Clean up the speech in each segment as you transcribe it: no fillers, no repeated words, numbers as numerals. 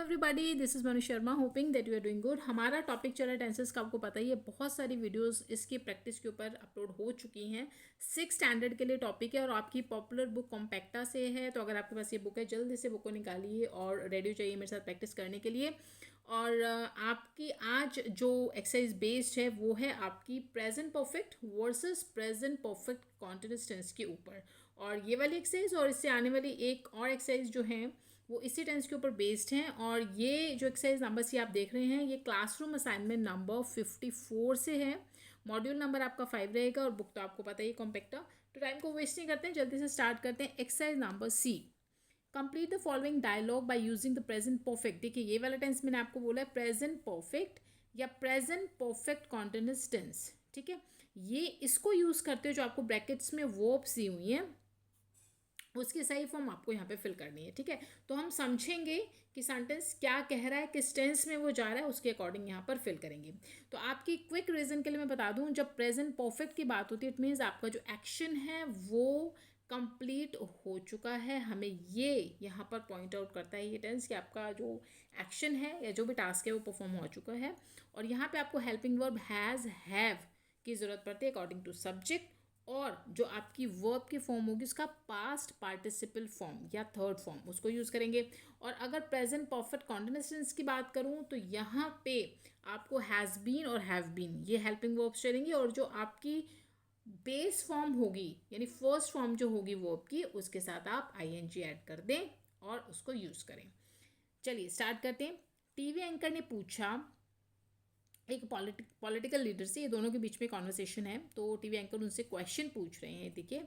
Everybody, this is Manu Sharma, hoping that you are doing good. हमारा topic चल रहा है टेंसेस का, आपको पता ही है। बहुत सारी वीडियोस इसकी प्रैक्टिस के ऊपर अपलोड हो चुकी हैं। 6 स्टैंडर्ड के लिए टॉपिक है और आपकी पॉपुलर बुक कॉम्पैक्टा से है। तो अगर आपके पास ये बुक है, जल्दी से बुक को निकालिए और रेडी हो जाइए मेरे साथ प्रैक्टिस करने के लिए। और आपकी आज जो एक्सरसाइज बेस्ड है वो है आपकी present perfect versus present perfect continuous tense के ऊपर। और ये वाली एक्सरसाइज और इससे आने वाली एक और एक्सरसाइज जो है वो इसी टेंस के ऊपर बेस्ड हैं। और ये जो एक्सरसाइज नंबर्स ये आप देख रहे हैं, ये क्लासरूम असाइनमेंट नंबर 54 से है। मॉड्यूल नंबर आपका 5 रहेगा और बुक तो आपको पता ही कॉम्पैक्टा। तो टाइम को वेस्ट नहीं करते हैं, जल्दी से स्टार्ट करते हैं। Exercise number C, complete the following dialogue by using the present perfect. देखिए ये वाला टेंस मैंने आपको बोला है प्रेजेंट परफेक्ट या प्रेजेंट परफेक्ट कॉन्टिन्यूअस टेंस, ठीक है। ये इसको यूज़ करते हो जो आपको ब्रैकेट्स में वर्ब्स दी हुई हैं, उसकी सही फॉर्म आपको यहाँ पे फिल करनी है, ठीक है। तो हम समझेंगे कि सेंटेंस क्या कह रहा है, किस टेंस में वो जा रहा है, उसके अकॉर्डिंग यहाँ पर फिल करेंगे। तो आपकी क्विक रीजन के लिए मैं बता दूँ, जब प्रेजेंट परफेक्ट की बात होती है इट मीन्स आपका जो एक्शन है वो कंप्लीट हो चुका है। हमें ये यहाँ पर पॉइंट आउट करता है ये टेंस कि आपका जो एक्शन है या जो भी टास्क है वो परफॉर्म हो चुका है। और यहाँ पे आपको हेल्पिंग वर्ब हैज़, हैव की ज़रूरत पड़ती है अकॉर्डिंग टू सब्जेक्ट। और जो आपकी वर्ब की फॉर्म होगी उसका पास्ट पार्टिसिपल फॉर्म या थर्ड फॉर्म, उसको यूज़ करेंगे। और अगर प्रेजेंट परफेक्ट कॉन्टिन्यूअस टेंस की बात करूँ तो यहाँ पे आपको हैज़ बीन और हैव बीन ये हेल्पिंग वर्ब्स चलेंगी। और जो आपकी बेस फॉर्म होगी यानी फर्स्ट फॉर्म जो होगी वर्ब की, उसके साथ आप आईएनजी ऐड कर दें और उसको यूज़ करें। चलिए स्टार्ट करते हैं। टीवी एंकर ने पूछा एक पॉलिटिकल लीडर से, ये दोनों के बीच में कॉन्वर्सेशन है। तो टीवी एंकर उनसे क्वेश्चन पूछ रहे हैं। देखिए,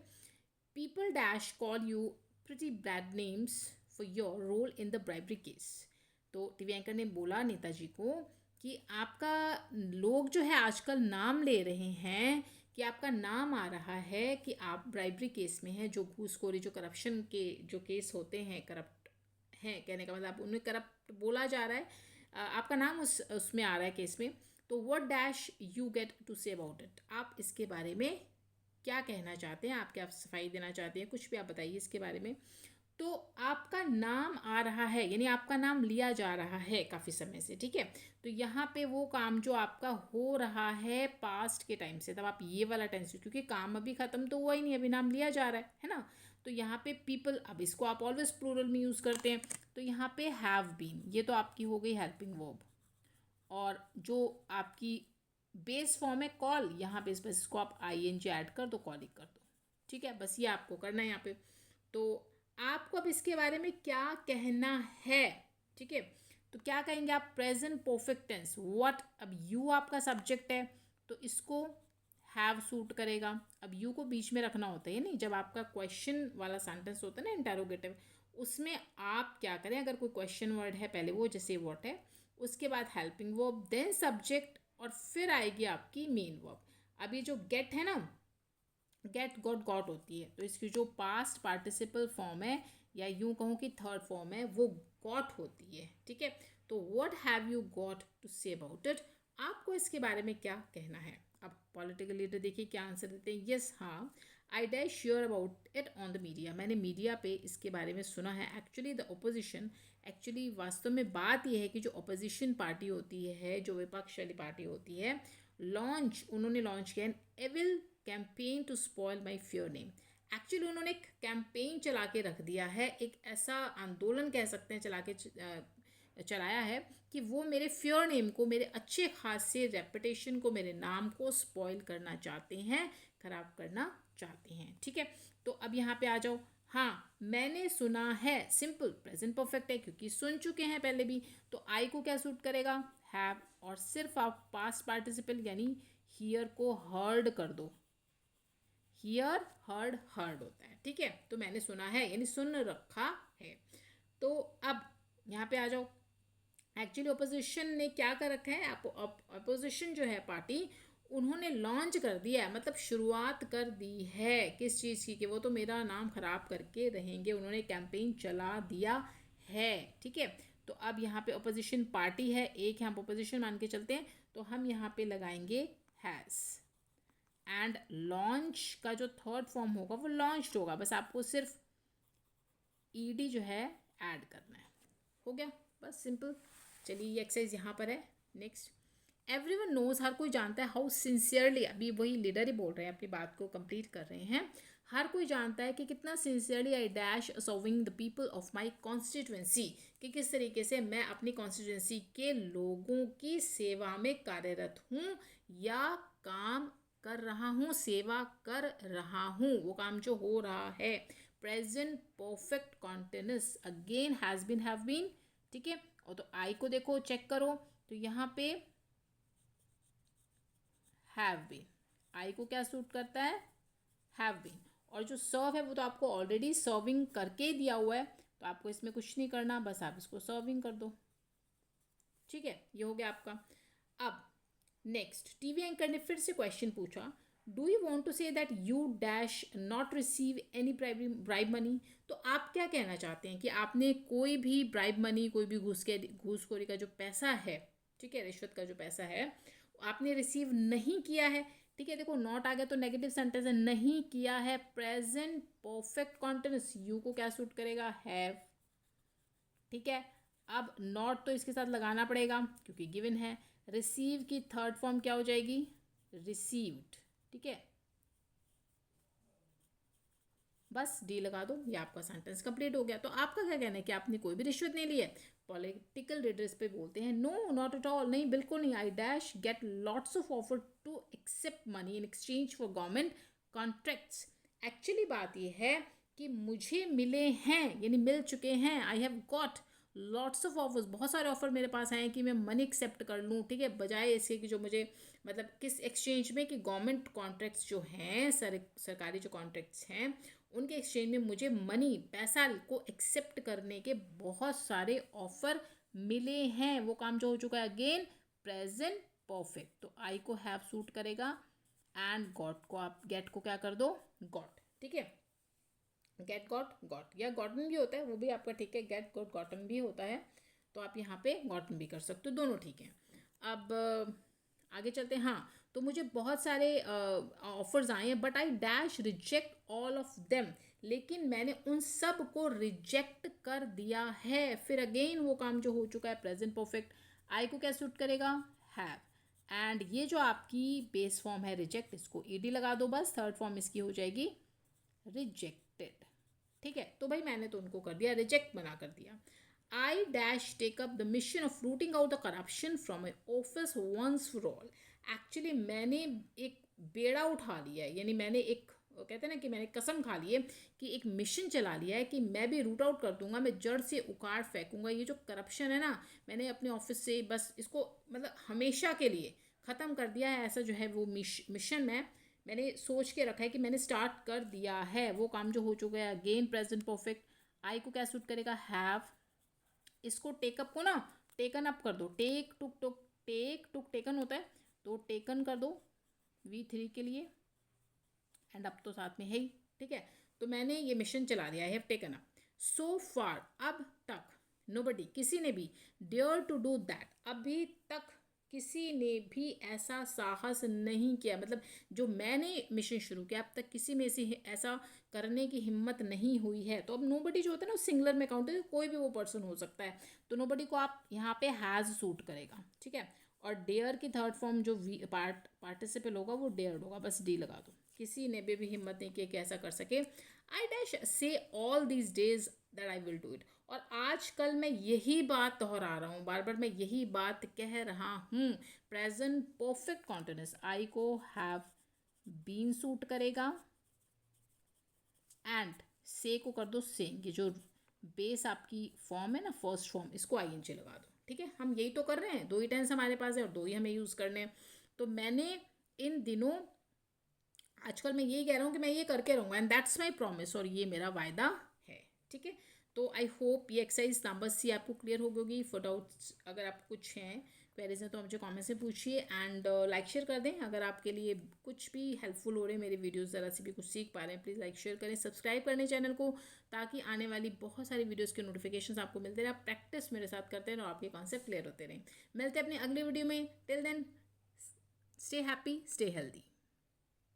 people dash call you pretty bad names for your role in the bribery case. तो टीवी एंकर ने बोला नेताजी को कि आपका लोग जो है आजकल नाम ले रहे हैं कि आपका नाम आ रहा है कि आप ब्राइबरी केस में हैं, जो घूसखोरी जो करप्शन के जो केस होते हैं, करप्ट हैं कहने का मतलब उन्हें करप्ट बोला जा रहा है, आपका नाम उसमें आ रहा है केस में। तो what dash you get to say about it, आप इसके बारे में क्या कहना चाहते हैं, आप क्या सफाई देना चाहते हैं, कुछ भी आप बताइए इसके बारे में। तो आपका नाम आ रहा है यानी आपका नाम लिया जा रहा है काफ़ी समय से, ठीक है। तो यहाँ पे वो काम जो आपका हो रहा है पास्ट के टाइम से, तब आप ये वाला टेंस, क्योंकि काम अभी ख़त्म तो हुआ ही नहीं, अभी नाम लिया जा रहा है ना। तो यहाँ पे पीपल, अब इसको आप ऑलवेज प्लूरल में यूज़ करते हैं। तो यहाँ पे हैव बीन, ये तो आपकी हो गई हेल्पिंग वर्ब। और जो आपकी बेस फॉर्म है कॉल, यहाँ पे बस इसको आप आईएनजी ऐड कर दो, कॉल ही कर दो, ठीक है। बस ये आपको करना है यहाँ पे। तो आपको अब इसके बारे में क्या कहना है, ठीक है। तो क्या कहेंगे आप, प्रेजेंट परफेक्ट टेंस व्हाट, अब यू आपका सब्जेक्ट है तो इसको हैव सूट करेगा। अब यू को बीच में रखना होता है, नहीं जब आपका क्वेश्चन वाला सेंटेंस होता है ना इंटरोगेटिव, उसमें आप क्या करें, अगर कोई क्वेश्चन वर्ड है पहले वो, जैसे व्हाट है, उसके बाद हेल्पिंग वर्ब, देन सब्जेक्ट, और फिर आएगी आपकी मेन वर्ब। अब ये जो गेट है ना, गेट गॉट गॉट होती है, तो इसकी जो पास्ट पार्टिसिपल फॉर्म है या यूं कहूँ कि थर्ड फॉर्म है वो गॉट होती है, ठीक है। तो what have you got to say about it, आपको इसके बारे में क्या कहना है। अब पॉलिटिकल लीडर देखिए क्या आंसर देते हैं, यस हाँ, I dash sure about it on the media, मैंने मीडिया पे इसके बारे में सुना है। एक्चुअली द ओपोजिशन, एक्चुअली वास्तव में बात यह है कि जो अपोजिशन पार्टी होती है, जो विपक्ष वाली पार्टी होती है, उन्होंने लॉन्च किया evil campaign to spoil my pure name. Actually उन्होंने एक कैंपेन चला के रख दिया है, एक ऐसा आंदोलन कह सकते हैं चलाया है कि वो मेरे फ्योर नेम को, मेरे अच्छे खासे रेपुटेशन को, मेरे नाम को स्पॉइल करना चाहते हैं, खराब करना चाहते हैं, ठीक है। तो अब यहाँ पे आ जाओ, हाँ मैंने सुना है, सिंपल प्रेजेंट परफेक्ट है क्योंकि सुन चुके हैं पहले भी। तो आई को क्या सूट करेगा, हैव, और सिर्फ आप पास्ट पार्टिसिपल यानी हियर को हर्ड कर दो, हियर हर्ड हर्ड होता है, ठीक है। तो मैंने सुना है यानी सुन रखा है। तो अब यहाँ पे आ जाओ, एक्चुअली अपोजिशन ने क्या कर रखा है, अपोजिशन जो है पार्टी, उन्होंने लॉन्च कर दिया है, मतलब शुरुआत कर दी है किस चीज़ की, कि वो तो मेरा नाम खराब करके रहेंगे, उन्होंने कैंपेन चला दिया है, ठीक है। तो अब यहाँ पे अपोजिशन पार्टी है, एक यहाँ पे अपोजिशन मान के चलते हैं, तो हम यहाँ पे लगाएंगे हैज़, एंड लॉन्च का जो थर्ड फॉर्म होगा वो लॉन्च्ड होगा, बस आपको सिर्फ ईडी जो है ऐड करना है, हो गया। बस सिंपल। चलिए ये एक्सरसाइज यहाँ पर है। नेक्स्ट, एवरीवन नोज, हर कोई जानता है, हाउ सिंसियरली, अभी वही लीडर ही बोल रहे हैं, अपनी बात को कंप्लीट कर रहे हैं। हर कोई जानता है कि कितना sincerely I dash serving the people of my constituency, कि किस तरीके से मैं अपनी कॉन्स्टिट्यूएंसी के लोगों की सेवा में कार्यरत हूँ या काम कर रहा हूँ, सेवा कर रहा हूँ, वो काम जो हो रहा है। Present perfect continuous, again has been, have been, ठीक है। और तो आई को देखो, चेक करो, तो यहाँ पे हैव बीन, आई को क्या सूट करता है, हैव बीन। और जो सर्व है वो तो आपको ऑलरेडी सर्विंग करके दिया हुआ है, तो आपको इसमें कुछ नहीं करना, बस आप इसको सर्विंग कर दो, ठीक है। ये हो गया आपका। अब नेक्स्ट, टीवी एंकर ने फिर से क्वेश्चन पूछा, do you want to say that you dash not receive any bribe money, तो आप क्या कहना चाहते हैं कि आपने कोई भी ब्राइब मनी, कोई भी घूसखोरी का जो पैसा है, ठीक है, रिश्वत का जो पैसा है, आपने रिसीव नहीं किया है, ठीक है। देखो नॉट आ गया तो नेगेटिव सेंटेंस है, नहीं किया है। प्रेजेंट परफेक्ट कॉन्टिन्यूस, यू को क्या सूट करेगा, हैव, ठीक है। अब नॉट तो इसके साथ लगाना पड़ेगा क्योंकि गिवन है। रिसीव की थर्ड फॉर्म क्या हो जाएगी, रिसीव्ड, ठीक है। बस डी लगा दो, ये आपका सेंटेंस कंप्लीट हो गया। तो आपका क्या कहना है कि आपने कोई भी रिश्वत नहीं ली है। पॉलिटिकल लीडर्स पे बोलते हैं, नो नॉट एट ऑल, नहीं बिल्कुल नहीं। I dash get lots of offer to accept money in exchange for government contracts. Actually बात ये है कि मुझे मिले हैं, यानी मिल चुके हैं, I have got lots of offers, बहुत सारे ऑफर मेरे पास आए हैं कि मैं मनी एक्सेप्ट कर लूँ, ठीक है, बजाय इसके कि जो मुझे, मतलब किस एक्सचेंज में, कि गवर्नमेंट कॉन्ट्रैक्ट्स जो हैं, सरकारी जो कॉन्ट्रैक्ट्स हैं, उनके एक्सचेंज में मुझे मनी, पैसा को एक्सेप्ट करने के बहुत सारे ऑफर मिले हैं। वो काम जो हो चुका है, अगेन प्रेजेंट परफेक्ट, तो आई को हैव सूट करेगा एंड गॉट को आप, गेट को क्या कर दो, गॉट, ठीक है। गेट गॉट गॉट, या गॉटन भी होता है, वो भी आपका ठीक है, गेट गॉट गॉटन भी होता है, तो आप यहाँ पे गॉटन भी कर सकते हो, दोनों ठीक है। अब आगे चलते हैं। हाँ, तो मुझे बहुत सारे ऑफर्स आए हैं, but I dash reject all of them, लेकिन मैंने उन सब को रिजेक्ट कर दिया है। फिर अगेन वो काम जो हो चुका है, प्रेजेंट परफेक्ट, आई को क्या सूट करेगा, हैव। एंड ये जो आपकी बेस फॉर्म है रिजेक्ट, इसको ईडी लगा दो, बस थर्ड फॉर्म इसकी हो जाएगी रिजेक्टेड, ठीक है। तो भाई मैंने तो उनको कर दिया, रिजेक्ट बना कर दिया। I dash take up the mission of routing out the corruption from a office once for all. Actually मैंने एक बेड़ा उठा लिया है, यानी मैंने एक, कहते हैं ना कि मैंने कसम खा ली है कि एक मिशन चला लिया है कि मैं भी रूट आउट कर दूंगा, मैं जड़ से उखाड़ फेंकूंगा ये जो करप्शन है ना, मैंने अपने ऑफिस से बस इसको, मतलब हमेशा के लिए ख़त्म कर दिया है। ऐसा जो है वो मिशन है, मैंने सोच के रखा है कि मैंने स्टार्ट कर दिया है, वो काम जो हो चुका है। अगेन प्रेजेंट परफेक्ट, आई को क्या सूट करेगा, हैव। इसको टेकअप को ना टेकन अप कर दो, टेक टुक टेकन होता है, तो टेकन कर दो V3 के लिए, एंड अब तो साथ में है ही, ठीक है। तो मैंने ये मिशन चला दिया, आई हैव टेकन अप। सो फार, अब तक, नोबडी, किसी ने भी, डेयर टू डू दैट, अभी तक किसी ने भी ऐसा साहस नहीं किया, मतलब जो मैंने मिशन शुरू किया अब तक किसी में से ऐसा करने की हिम्मत नहीं हुई है। तो अब नोबडी जो होता है ना, सिंगुलर में काउंट है, कोई भी वो पर्सन हो सकता है, तो नोबडी को आप यहाँ पे हैज़ सूट करेगा, ठीक है। और डेयर की थर्ड फॉर्म जो पार्टिसिपल होगा वो डेयर्ड होगा, बस डी लगा दो। किसी ने भी हिम्मत नहीं की कि ऐसा कर सके। आई डैश से all these days that I will do it, और आजकल मैं यही बात दोहरा रहा हूँ, बार बार मैं यही बात कह रहा हूँ। प्रेजेंट परफेक्ट कॉन्टिन्यूस, आई को हैव बीन सूट करेगा एंड से को कर दो सेइंग, ये जो बेस आपकी फॉर्म है ना, फर्स्ट फॉर्म, इसको ING लगा दो, ठीक है। हम यही तो कर रहे हैं, दो ही टेंस हमारे पास है और दो ही हमें यूज़ करने हैं। तो मैंने इन दिनों, आजकल मैं यही कह रहा हूँ कि मैं ये करके रहूँगा, एंड दैट्स माई प्रॉमिस, और ये मेरा वायदा है, ठीक है। तो आई होप ये एक्सरसाइज नंबर सी आपको क्लियर हो गई। फॉर डाउट्स अगर आप कुछ हैं, क्वेरीज हैं, तो मुझे कमेंट से पूछिए, एंड लाइक शेयर कर दें अगर आपके लिए कुछ भी हेल्पफुल हो रहे हैं मेरे वीडियोस, ज़रा सी भी कुछ सीख पा रहे हैं, प्लीज़ लाइक शेयर करें, सब्सक्राइब करें चैनल को, ताकि आने वाली बहुत सारी वीडियोस के नोटिफिकेशंस आपको मिलते रहे, आप प्रैक्टिस मेरे साथ करते रहें और आपके कॉन्सेप्ट क्लियर होते रहें। मिलते हैं अपनी अगली वीडियो में, till then stay happy, stay healthy.